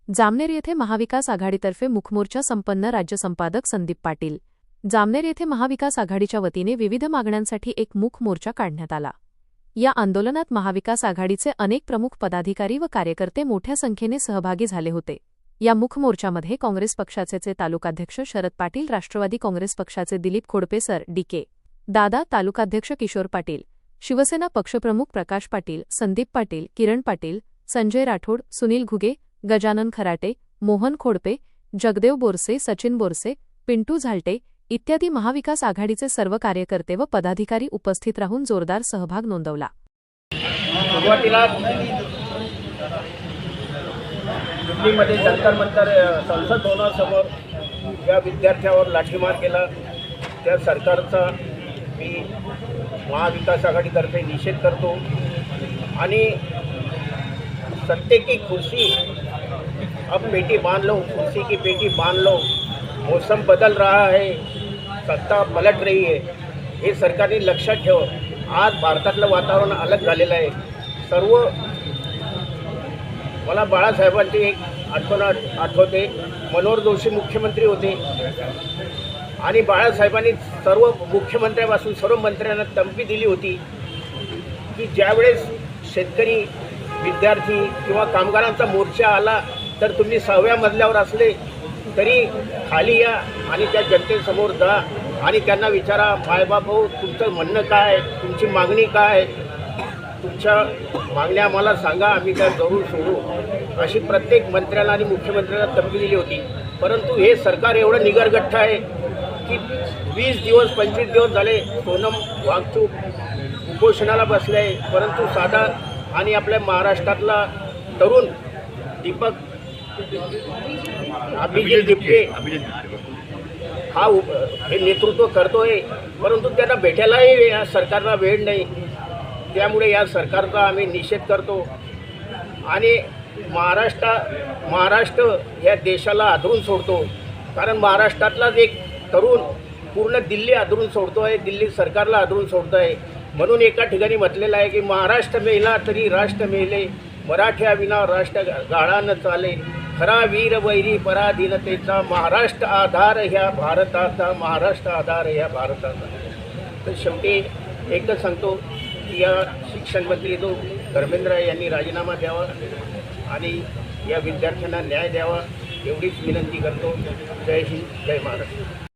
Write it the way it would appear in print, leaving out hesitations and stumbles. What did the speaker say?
जामनेर येथे महाविकास आघाडीतर्फे मुखमोर्चा संपन्न राज्य संपादक संदीप पाटील। जामनेर येथे महाविकास आघाडीच्या वतीने विविध मागण्यांसाठी एक मूक मोर्चा काढण्यात आला। या आंदोलनात महाविकास आघाडीचे अनेक प्रमुख पदाधिकारी व कार्यकर्ते मोठ्या संख्येने सहभागी झाले होते। या मूक मोर्चामध्ये काँग्रेस पक्षाचे तालुकाध्यक्ष शरद पाटील, राष्ट्रवादी काँग्रेस पक्षाचे दिलीप खोडपे सर, डी.के. दादा, तालुकाध्यक्ष किशोर पाटील, शिवसेना पक्षप्रमुख प्रकाश पाटील, संदीप पाटील, किरण पाटील, संजय राठोड, सुनील घुगे, गजानन खराटे, मोहन खोडपे, जगदेव बोरसे, सचिन बोरसे, पिंटू झालटे इत्यादी महाविकास आघाडीचे सर्व कार्यकर्ते व पदाधिकारी उपस्थित राहून जोरदार सहभाग नोंदवला। सुरुवातीला दिल्लीमध्ये जंतर मंतर संसद भवनासमोर या विद्यार्थ्यावर लाठीमार केला, त्या सरकारचा मी महाविकास आघाडीतर्फे निषेध करतो आणि सत्ते की कुर्सी अब पेटी बांध लो, कुर्सी की पेटी बांध लो, मौसम बदल रहा है, सत्ता पलट रही है, हे सरकारने लक्षात ठेव। आज भारतातलं वातावरण अलग झालेलं आहे। सर्व मला बाळासाहेबांची एक आठवते, मनोहर जोशी मुख्यमंत्री होते आणि बाळासाहेबांनी सर्व मुख्यमंत्र्यांपासून सर्व मंत्र्यांना तंबी दिली होती की ज्यावेळेस शेतकरी, विद्यार्थी किंवा कामगारांचा मोर्चा आला तर तुम्ही 6व्या मजल्यावर असले तरी खाली या आणि त्या जनतेसमोर जा आणि त्यांना विचारा, मायबाप हो, तुमचं म्हणणं काय, तुमची मागणी काय, तुमच्या मागण्या आम्हाला सांगा, आम्ही त्या जरूर सोडू, अशी प्रत्येक मंत्र्याला आणि मुख्यमंत्र्यांना तंबी दिली होती। परंतु हे सरकार एवढं निगरगठ्ठ आहे की 20 दिवस 25 दिवस झाले सोनम वांगचूक उपोषणाला बसले आहे, परंतु साधा आणि आपल्या महाराष्ट्रातला तरुण दीपक अभिजित दिपके हा हे नेतृत्व करतोय, परंतु त्यांना भेटायलाही या सरकारला वेळ नाही। त्यामुळे या सरकारचा आम्ही निषेध करतो आणि महाराष्ट्र या देशाला आदरून सोडतो, कारण महाराष्ट्रातलाच एक तरुण पूर्ण दिल्ली आदरून सोडतोय, दिल्ली सरकारला आदरून सोडतोय। म्हणून एका ठिकाणी म्हटलेलं आहे की महाराष्ट्र मेला तरी राष्ट्र मेले, मराठ्याविना राष्ट्र गाळा न चाले, खरा वीर वैरी पराधीनतेचा, महाराष्ट्र आधार ह्या भारताचा, महाराष्ट्र आधार ह्या भारताचा। तर शेवटी एकच सांगतो की या शिक्षण मंत्री जो धर्मेंद्र यांनी राजीनामा द्यावा आणि या विद्यार्थ्यांना न्याय द्यावा, एवढीच विनंती करतो। जय हिंद, जय महाराष्ट्र।